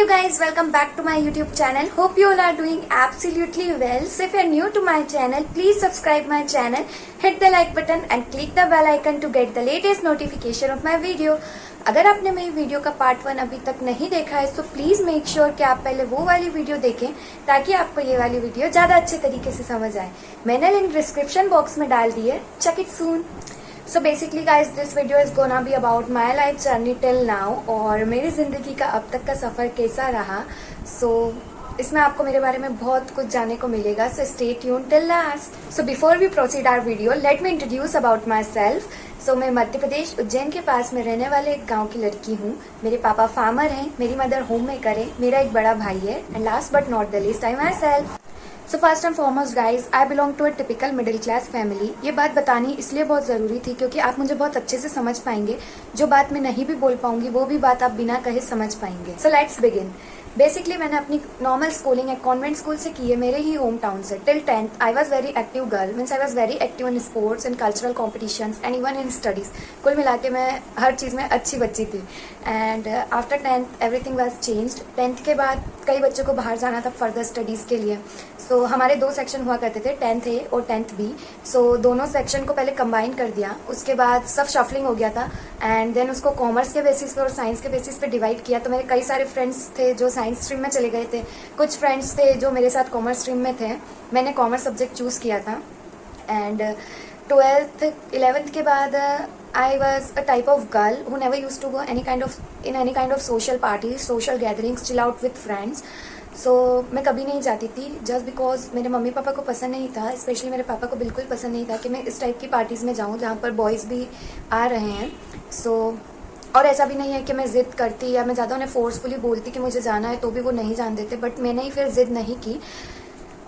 you guys, welcome back to my YouTube channel. Hope you all are doing absolutely well. So if you are new to my channel, please subscribe my channel, hit the like button and click the bell icon to get the latest notification of my video. अगर आपने मेरी video का part 1 अभी तक नहीं देखा है तो प्लीज मेक श्योर कि आप पहले वो वाली वीडियो देखें ताकि आपको ये वाली वीडियो ज्यादा अच्छे तरीके से समझ आए। मैंने लिंक डिस्क्रिप्शन बॉक्स में डाल दी है, check it soon. So basically guys this video is gonna be about my life journey till now और मेरी जिंदगी का अब तक का सफर कैसा रहा। इसमें आपको मेरे बारे में बहुत कुछ जानने को मिलेगा, so stay tune till last. So before we proceed our video let me introduce about myself. सो मैं मध्य प्रदेश उज्जैन के पास में रहने वाले एक गांव की लड़की हूँ। मेरे पापा फार्मर हैं, मेरी मदर होम मेकर है, मेरा एक बड़ा भाई है and last but not the least I myself. So first and foremost guys I belong to a typical middle class family. ये बात बतानी इसलिए बहुत जरूरी थी क्योंकि आप मुझे बहुत अच्छे से समझ पाएंगे। जो बात मैं नहीं भी बोल पाऊंगी वो भी बात आप बिना कहे समझ पाएंगे। So let's begin. बेसिकली मैंने अपनी नॉर्मल स्कूलिंग एक कॉन्वेंट स्कूल से की है, मेरे ही होम टाउन से। Till 10th I was very active girl, means I was very active in sports and cultural competitions and even in studies. कुल मिला के मैं हर चीज़ में अच्छी बच्ची थी। And after 10th everything was changed. 10th के बाद कई बच्चों को बाहर जाना था फर्दर स्टडीज़ के लिए। सो हमारे 2 सेक्शन हुआ करते थे, 10th A और 10th B। सो दोनों सेक्शन को पहले कंबाइन कर दिया, उसके बाद सब शफलिंग हो गया था एंड देन उसको कॉमर्स के बेसिस पे और साइंस के बेसिस पे डिवाइड किया। तो मेरे कई सारे फ्रेंड्स थे जो साइंस स्ट्रीम में चले गए थे, कुछ फ्रेंड्स थे जो मेरे साथ कॉमर्स स्ट्रीम में थे। मैंने कॉमर्स सब्जेक्ट चूज़ किया था। एंड 12th 11th के बाद I was a type of girl who never used to go any kind of social parties, social gatherings, chill out with friends. So मैं कभी नहीं जाती थी जस्ट बिकॉज मेरे मम्मी पापा को पसंद नहीं था, स्पेशली मेरे पापा को बिल्कुल पसंद नहीं था कि मैं इस टाइप की पार्टीज़ में जाऊँ जहाँ पर बॉयज़ भी आ रहे हैं। और ऐसा भी नहीं है कि मैं ज़िद करती या मैं ज़्यादा उन्हें फोर्सफुली बोलती कि मुझे जाना है तो भी वो नहीं जान देते, बट मैंने ही फिर ज़िद नहीं की।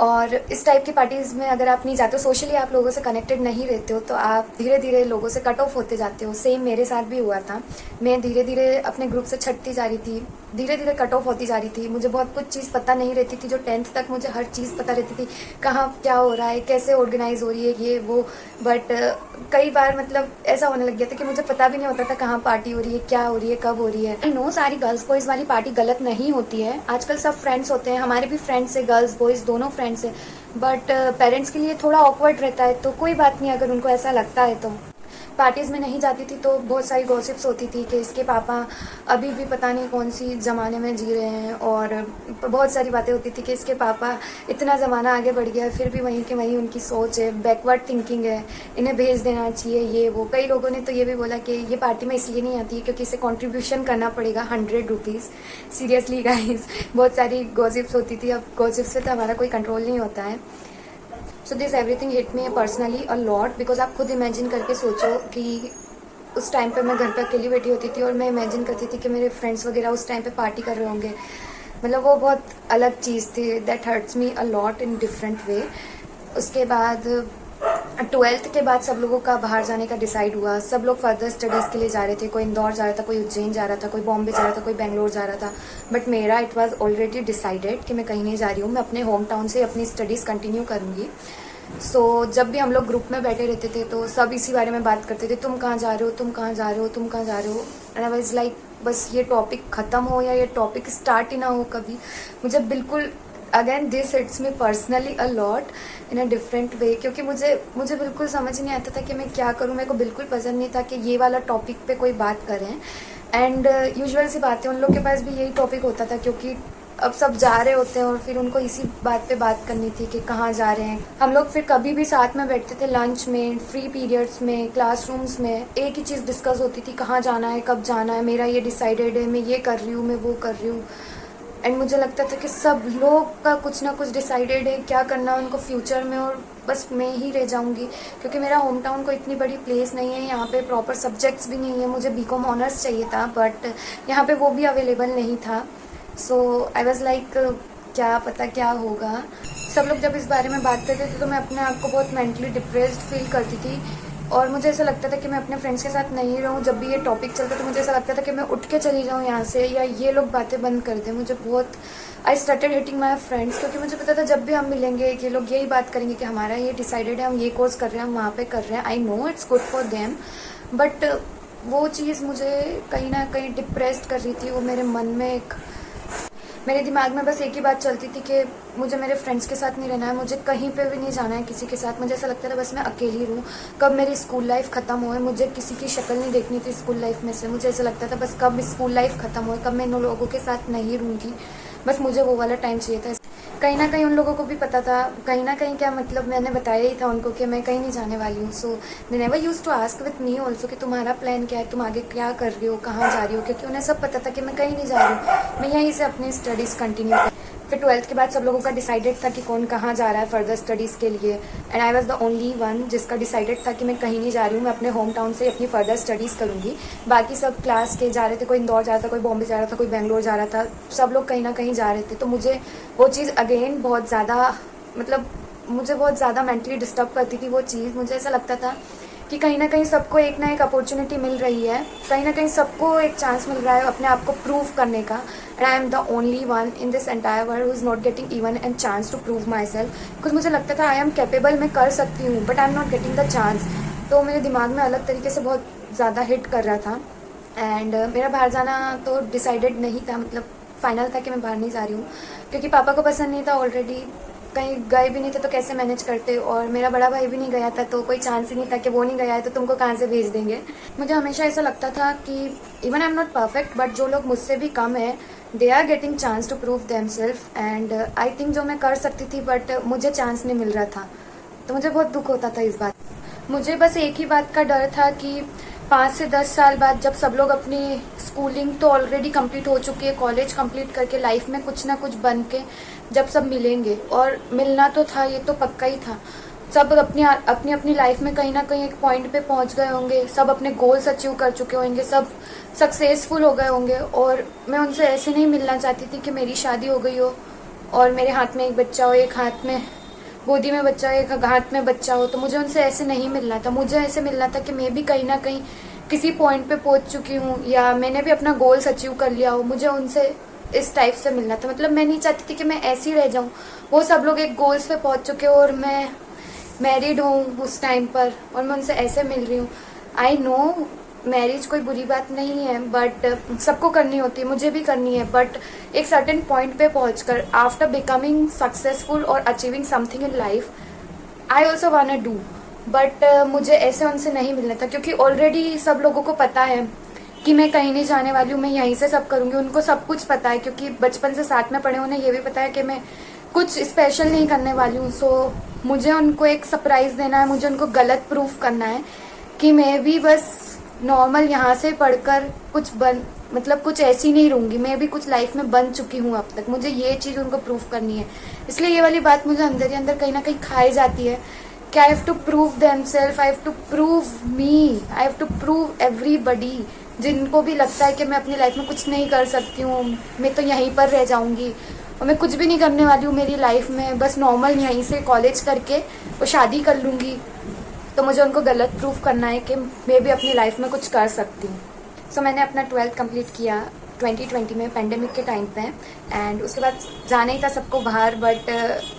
और इस टाइप की पार्टीज़ में अगर आप नहीं जाते हो, सोशली आप लोगों से कनेक्टेड नहीं रहते हो, तो आप धीरे धीरे लोगों से कट ऑफ होते जाते हो। सेम मेरे साथ भी हुआ था। मैं धीरे धीरे अपने ग्रुप से छटती जा रही थी, धीरे धीरे कट ऑफ होती जा रही थी। मुझे बहुत कुछ चीज़ पता नहीं रहती थी, जो 10th तक मुझे हर चीज़ पता रहती थी, कहाँ क्या हो रहा है, कैसे ऑर्गेनाइज हो रही है ये वो। बट कई बार मतलब ऐसा होने लग गया था कि मुझे पता भी नहीं होता था कहाँ पार्टी हो रही है, क्या हो रही है, कब हो रही है। आई नो सारी गर्ल्स बॉयज़ वाली पार्टी गलत नहीं होती है, आजकल सब फ्रेंड्स होते हैं, हमारे भी फ्रेंड्स है, गर्ल्स बॉयज़ दोनों फ्रेंड्स है। बट पेरेंट्स के लिए थोड़ा ऑकवर्ड रहता है, तो कोई बात नहीं अगर उनको ऐसा लगता है। तो पार्टीज़ में नहीं जाती थी तो बहुत सारी गॉसिप्स होती थी कि इसके पापा अभी भी पता नहीं कौन सी ज़माने में जी रहे हैं, और बहुत सारी बातें होती थी कि इसके पापा इतना ज़माना आगे बढ़ गया है फिर भी वहीं के वहीं उनकी सोच है, बैकवर्ड थिंकिंग है, इन्हें भेज देना चाहिए ये वो। कई लोगों ने तो ये भी बोला कि ये पार्टी में इसलिए नहीं आती है क्योंकि इसे कॉन्ट्रीब्यूशन करना पड़ेगा 100 रुपीज़। सीरियसली गाइज बहुत सारी गॉसिप्स होती थी। अब गॉसिप्स पे तो हमारा कोई कंट्रोल नहीं होता है। So this everything hit me personally a lot because आप खुद इमेजिन करके सोचो कि उस टाइम पे मैं घर पे अकेली बैठी होती थी और मैं इमेजिन करती थी कि मेरे फ्रेंड्स वगैरह उस टाइम पे पार्टी कर रहे होंगे। मतलब वो बहुत अलग चीज़ थी। That hurts me a lot in different way. उसके बाद 12th के बाद सब लोगों का बाहर जाने का डिसाइड हुआ। सब लोग फर्दर स्टडीज़ के लिए जा रहे थे, कोई इंदौर जा रहा था, कोई उज्जैन जा रहा था, कोई बॉम्बे जा रहा था, कोई बेंगलोर जा रहा था। बट मेरा इट वाज ऑलरेडी डिसाइडेड कि मैं कहीं नहीं जा रही हूँ, मैं अपने होम टाउन से अपनी स्टडीज़ कंटिन्यू करूँगी। सो जब भी हम लोग ग्रुप में बैठे रहते थे तो सब इसी बारे में बात करते थे, तुम कहाँ जा रहे हो, तुम कहाँ जा रहे हो, तुम कहाँ जा रहे हो। एंड आई वाज लाइक बस ये टॉपिक ख़त्म हो या ये टॉपिक स्टार्ट ही ना हो कभी। मुझे बिल्कुल again this hits me personally a lot in a different way, क्योंकि मुझे बिल्कुल समझ नहीं आता था कि मैं क्या करूँ। मेरे को बिल्कुल पसंद नहीं था कि ये वाला टॉपिक पे कोई बात करें। एंड यूजुअल सी बात है, उन लोग के पास भी यही टॉपिक होता था क्योंकि अब सब जा रहे होते हैं और फिर उनको इसी बात पे बात करनी थी कि कहाँ जा रहे हैं। हम लोग फिर कभी भी साथ में बैठते थे, लंच में, फ्री पीरियड्स में, क्लासरूम्स में एक ही चीज़ डिस्कस होती थी, कहाँ जाना है, कब जाना है, मेरा ये डिसाइडेड है, मैं ये कर रही हूँ, मैं वो कर रही हूँ। एंड मुझे लगता था कि सब लोग का कुछ ना कुछ डिसाइडेड है क्या करना है उनको फ्यूचर में, और बस मैं ही रह जाऊंगी क्योंकि मेरा होम टाउन को इतनी बड़ी प्लेस नहीं है, यहाँ पे प्रॉपर सब्जेक्ट्स भी नहीं है। मुझे बीकॉम ऑनर्स चाहिए था बट यहाँ पे वो भी अवेलेबल नहीं था। सो आई वॉज लाइक क्या पता क्या होगा। सब लोग जब इस बारे में बात करते थे तो मैं अपने आप को बहुत मेंटली डिप्रेस्ड फील करती थी और मुझे ऐसा लगता था कि मैं अपने फ्रेंड्स के साथ नहीं रहूँ। जब भी ये टॉपिक चलता तो मुझे ऐसा लगता था कि मैं उठ के चली जाऊँ यहाँ से या ये लोग बातें बंद कर दें। मुझे बहुत I started hitting my friends क्योंकि मुझे पता था जब भी हम मिलेंगे ये लोग यही बात करेंगे कि हमारा ये डिसाइडेड है, हम ये कोर्स कर रहे हैं, हम वहाँ पे कर रहे हैं। I know it's good for them but वो चीज़ मुझे कहीं ना कहीं डिप्रेस्ड कर रही थी। वो मेरे मन में एक मेरे दिमाग में बस एक ही बात चलती थी कि मुझे मेरे फ्रेंड्स के साथ नहीं रहना है, मुझे कहीं पे भी नहीं जाना है किसी के साथ। मुझे ऐसा लगता था बस मैं अकेली रहूँ, कब मेरी स्कूल लाइफ ख़त्म होए। मुझे किसी की शक्ल नहीं देखनी थी स्कूल लाइफ में से। मुझे ऐसा लगता था बस कब स्कूल लाइफ ख़त्म होए, कब मैं इन लोगों के साथ नहीं रहूँगी, बस मुझे वो वाला टाइम चाहिए था। कहीं ना कहीं उन लोगों को भी पता था, कहीं ना कहीं क्या मतलब मैंने बताया ही था उनको कि मैं कहीं नहीं जाने वाली हूँ। So they never used to ask with me also कि तुम्हारा प्लान क्या है, तुम आगे क्या कर रही हो, कहाँ जा रही हो, क्योंकि उन्हें सब पता था कि मैं कहीं नहीं जा रही हूँ, मैं यहीं से अपनी स्टडीज़ कंटिन्यू कर। फिर 12th के बाद सब लोगों का डिसाइडेड था कि कौन कहाँ जा रहा है फर्दर स्टडीज़ के लिए, and I was the only one जिसका डिसाइडेड था कि मैं कहीं नहीं जा रही हूँ, मैं अपने होम टाउन से अपनी फर्दर स्टडीज़ करूँगी। बाकी सब क्लास के जा रहे थे, कोई इंदौर जा रहा था, कोई बॉम्बे जा रहा था, कोई बेंगलोर जा रहा था, सब लोग कहीं ना कहीं जा रहे थे। तो मुझे वो चीज़ अगेन बहुत ज़्यादा मतलब मुझे बहुत ज़्यादा मेंटली डिस्टर्ब करती थी वो चीज़। मुझे ऐसा लगता था कि कहीं ना कहीं सबको एक ना एक अपॉर्चुनिटी मिल रही है, कहीं ना कहीं सबको एक चांस मिल रहा है अपने आप को प्रूव करने का, and I am the only one in this entire world who is not getting even an chance to prove myself. Because मुझे लगता था आई एम कैपेबल, मैं कर सकती हूँ, but I am not getting the chance. तो मेरे दिमाग में अलग तरीके से बहुत ज़्यादा हिट कर रहा था। एंड मेरा बाहर जाना तो डिसाइडेड नहीं था, मतलब फाइनल था कि मैं बाहर नहीं जा रही हूँ, क्योंकि पापा को पसंद नहीं था, ऑलरेडी कहीं गए भी नहीं थे तो कैसे मैनेज करते, और मेरा बड़ा भाई भी नहीं गया था तो कोई चांस ही नहीं था कि वो नहीं गया है तो तुमको कहाँ से भेज देंगे। मुझे हमेशा ऐसा लगता था कि even I am not perfect, but जो लोग मुझसे भी कम है they are getting chance to prove themself, and I think जो मैं कर सकती थी बट मुझे चांस नहीं मिल रहा था, तो मुझे बहुत दुख होता था इस बात। मुझे बस एक ही बात का डर था कि 5 से 10 साल बाद जब सब लोग अपनी स्कूलिंग तो ऑलरेडी कंप्लीट हो चुकी है, कॉलेज कंप्लीट करके लाइफ में कुछ ना कुछ बन के जब सब मिलेंगे, और मिलना तो था, ये तो पक्का ही था, सब अपनी अपनी लाइफ में कहीं ना कहीं एक पॉइंट पे पहुंच गए होंगे, सब अपने गोल्स अचीव कर चुके होंगे, सब सक्सेसफुल हो गए होंगे, और मैं उनसे ऐसे नहीं मिलना चाहती थी कि मेरी शादी हो गई हो और मेरे हाथ में एक बच्चा हो, एक हाथ में गोदी में बच्चा हो, एक हाथ में बच्चा हो। तो मुझे उनसे ऐसे नहीं मिलना था, मुझे ऐसे मिलना था कि मैं भी कहीं ना कहीं किसी पॉइंट पे पहुंच चुकी हूँ या मैंने भी अपना गोल्स अचीव कर लिया हो, मुझे उनसे इस टाइप से मिलना था। मतलब मैं नहीं चाहती थी कि मैं ऐसी रह जाऊँ, वो सब लोग एक गोल्स पे पहुंच चुके हो और मैं मैरिड हूँ उस टाइम पर और मैं उनसे ऐसे मिल रही हूँ। आई नो मैरिज कोई बुरी बात नहीं है, बट सबको करनी होती है, मुझे भी करनी है, बट एक सर्टेन पॉइंट पे पहुंचकर आफ्टर बिकमिंग सक्सेसफुल और achieving something in life I also want do, but मुझे ऐसे उनसे नहीं मिलना था, क्योंकि ऑलरेडी सब लोगों को पता है कि मैं कहीं नहीं जाने वाली हूँ, मैं यहीं से सब करूँगी। उनको सब कुछ पता है, क्योंकि बचपन से साथ में पढ़े, उन्हें ये भी पता है कि मैं कुछ स्पेशल नहीं करने वाली हूँ। सो मुझे उनको एक सरप्राइज़ देना है, मुझे उनको गलत प्रूफ करना है कि मैं भी बस नॉर्मल यहाँ से पढ़कर कुछ कुछ ऐसी नहीं रहूँगी, मैं भी कुछ लाइफ में बन चुकी हूँ अब तक। मुझे ये चीज़ उनको प्रूफ करनी है, इसलिए ये वाली बात मुझे अंदर ही अंदर कहीं ना कहीं खाई जाती है कि I have to prove themself, I have to prove me, I have to prove everybody, जिनको भी लगता है कि मैं अपनी लाइफ में कुछ नहीं कर सकती हूँ, मैं तो यहीं पर रह जाऊँगी और मैं कुछ भी नहीं करने वाली हूँ मेरी लाइफ में, बस नॉर्मल यहीं से कॉलेज करके वो शादी कर लूँगी। तो मुझे उनको गलत प्रूफ करना है कि मैं भी अपनी लाइफ में कुछ कर सकती हूँ। सो मैंने अपना 12th कंप्लीट किया 2020 में पैंडेमिक के टाइम पे, एंड उसके बाद जाना ही था सबको बाहर, बट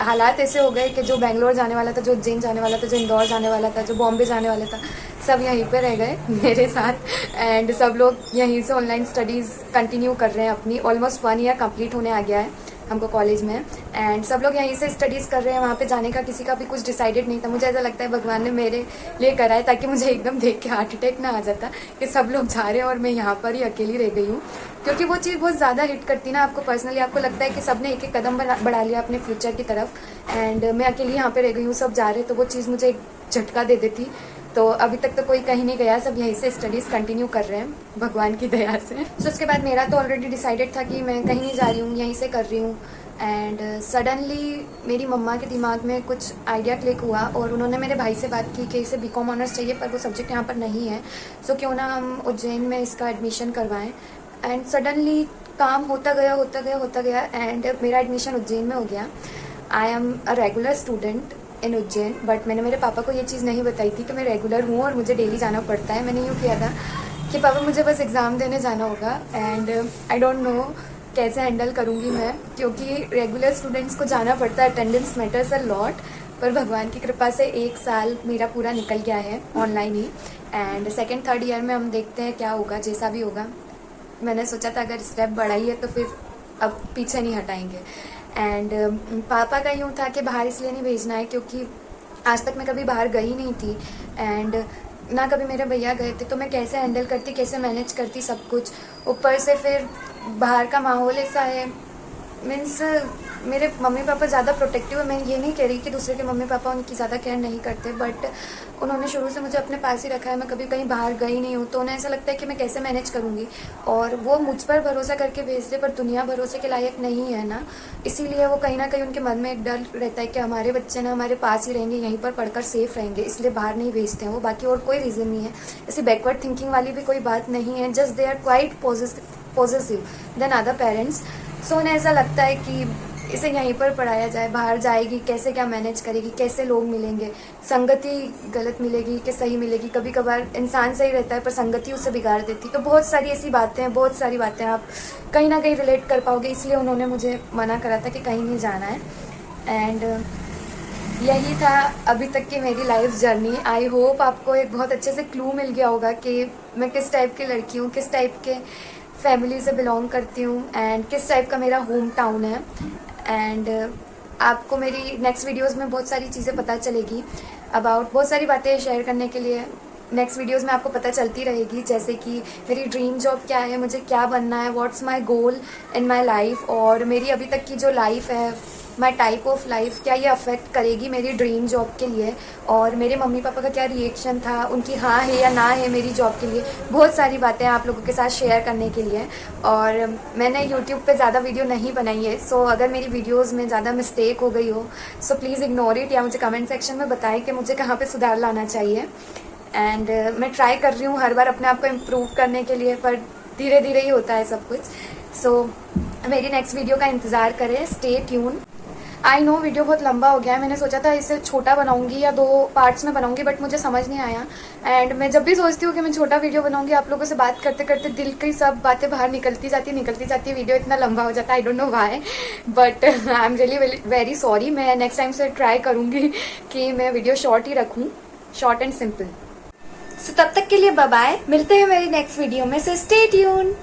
हालात ऐसे हो गए कि जो बेंगलोर जाने वाला था, जो उज्जैन जाने वाला था, जो इंदौर जाने वाला था, जो बॉम्बे जाने वाला था, सब यहीं पे रह गए मेरे साथ, एंड सब लोग यहीं से ऑनलाइन स्टडीज़ कंटिन्यू कर रहे हैं अपनी। ऑलमोस्ट 1 ईयर कंप्लीट होने आ गया है हमको कॉलेज में, एंड सब लोग यहीं से स्टडीज़ कर रहे हैं। वहाँ पे जाने का किसी का भी कुछ डिसाइडेड नहीं था। मुझे ऐसा लगता है भगवान ने मेरे लिए करा है, ताकि मुझे एकदम देख के हार्ट अटैक ना आ जाता कि सब लोग जा रहे हैं और मैं यहाँ पर ही अकेली रह गई हूँ, क्योंकि वो चीज़ बहुत ज़्यादा हिट करती ना आपको पर्सनली। आपको लगता है कि सब ने एक एक कदम बढ़ा लिया अपने फ्यूचर की तरफ, एंड मैं अकेली यहाँ पे रह गई हूँ, सब जा रहे, तो वो चीज़ मुझे एक झटका दे देती। तो अभी तक तो कोई कहीं नहीं गया, सब यहीं से स्टडीज़ कंटिन्यू कर रहे हैं भगवान की दया से। तो उसके बाद मेरा तो ऑलरेडी डिसाइडेड था कि मैं कहीं नहीं जा रही हूँ, यहीं से कर रही हूँ, एंड सडनली मेरी मम्मा के दिमाग में कुछ आइडिया क्लिक हुआ और उन्होंने मेरे भाई से बात की कि इसे बीकॉम ऑनर्स चाहिए, पर वो सब्जेक्ट यहाँ पर नहीं है, सो क्यों ना हम उज्जैन में इसका एडमिशन करवाएं। एंड सडनली काम होता गया एंड मेरा एडमिशन उज्जैन में हो गया। I am a regular student in Ujjain, but मैंने मेरे पापा को ये चीज़ नहीं बताई थी कि मैं रेगुलर हूँ और मुझे डेली जाना पड़ता है। मैंने यूँ किया था कि पापा मुझे बस एग्ज़ाम देने जाना होगा, एंड आई डोंट नो कैसे हैंडल करूँगी मैं, क्योंकि रेगुलर स्टूडेंट्स को जाना पड़ता है, अटेंडेंस मैटर्स अ लॉट। पर भगवान की कृपा से 1 साल मेरा पूरा निकल गया है online he, and 2nd 3rd year में हम देखते हैं क्या होगा, जैसा भी होगा। मैंने सोचा था अगर स्टेप बढ़ाई है तो फिर अब पीछे नहीं हटाएंगे। एंड पापा का यूँ था कि बाहर इसलिए नहीं भेजना है क्योंकि आज तक मैं कभी बाहर गई नहीं थी एंड ना कभी मेरे भैया गए थे, तो मैं कैसे हैंडल करती, कैसे मैनेज करती सब कुछ। ऊपर से फिर बाहर का माहौल ऐसा है, मीन्स मेरे मम्मी पापा ज़्यादा प्रोटेक्टिव है। मैं ये नहीं कह रही कि दूसरे के मम्मी पापा उनकी ज़्यादा केयर नहीं करते, बट उन्होंने शुरू से मुझे अपने पास ही रखा है। मैं कभी कहीं बाहर गई नहीं हूँ, तो उन्हें ऐसा लगता है कि मैं कैसे मैनेज करूँगी, और वो मुझ पर भरोसा करके भेजते, पर दुनिया भरोसे के लायक नहीं है ना। इसीलिए वो कहीं ना कहीं उनके मन में एक डर रहता है कि हमारे बच्चे ना हमारे पास ही रहेंगे, यहीं पर पढ़कर सेफ रहेंगे, इसलिए बाहर नहीं भेजते हैं वो। बाकी और कोई रीज़न नहीं है, ऐसी बैकवर्ड थिंकिंग वाली भी कोई बात नहीं है। Just they are quite positive then other parents. So उन्हें ऐसा लगता है कि इसे यहीं पर पढ़ाया जाए, बाहर जाएगी कैसे, क्या मैनेज करेगी, कैसे लोग मिलेंगे, संगति गलत मिलेगी कि सही मिलेगी। कभी कभार इंसान सही रहता है पर संगति उसे बिगाड़ देती। तो बहुत सारी ऐसी बातें हैं, बहुत सारी बातें आप कहीं ना कहीं रिलेट कर पाओगे, इसलिए उन्होंने मुझे मना करा था कि कहीं नहीं जाना है। एंड यही था अभी तक की मेरी लाइफ जर्नी। आई होप आपको एक बहुत अच्छे से क्लू मिल गया होगा कि मैं किस टाइप की लड़की हूँ, किस टाइप के फैमिली से बिलोंग करती हूँ एंड किस टाइप का मेरा होम टाउन है। एंड आपको मेरी नेक्स्ट वीडियोस में बहुत सारी चीज़ें पता चलेगी अबाउट, बहुत सारी बातें शेयर करने के लिए नेक्स्ट वीडियोस में आपको पता चलती रहेगी, जैसे कि मेरी ड्रीम जॉब क्या है, मुझे क्या बनना है, what's my goal in my life, और मेरी अभी तक की जो लाइफ है, माय टाइप ऑफ लाइफ, क्या ये अफेक्ट करेगी मेरी ड्रीम जॉब के लिए, और मेरे मम्मी पापा का क्या रिएक्शन था, उनकी हाँ है या ना है मेरी जॉब के लिए। बहुत सारी बातें आप लोगों के साथ शेयर करने के लिए। और मैंने यूट्यूब पे ज़्यादा वीडियो नहीं बनाई है, सो अगर मेरी वीडियोज़ में ज़्यादा मिस्टेक हो गई हो सो प्लीज़ इग्नोर इट, या मुझे कमेंट सेक्शन में बताएं कि मुझे कहाँ पर सुधार लाना चाहिए। एंड मैं ट्राई कर रही हूँ हर बार अपने आप को इम्प्रूव करने के लिए, पर धीरे धीरे ही होता है सब कुछ। सो मेरी नेक्स्ट वीडियो का इंतज़ार करें, stay tune. I know video बहुत लंबा हो गया है, मैंने सोचा था इसे छोटा बनाऊंगी या 2 पार्ट्स में बनाऊंगी, बट मुझे समझ नहीं आया। एंड मैं जब भी सोचती हूँ कि मैं छोटा वीडियो बनाऊंगी, आप लोगों से बात करते करते दिल की सब बातें बाहर निकलती जाती है, वीडियो इतना लंबा हो जाता है। I don't know why, but I am really very sorry. मैं नेक्स्ट टाइम से ट्राई करूँगी कि मैं वीडियो शॉर्ट ही रखूँ, शॉर्ट एंड सिंपल। सो तब तक के लिए बाय बाय, मिलते हैं मेरी नेक्स्ट वीडियो में, सो स्टे ट्यून।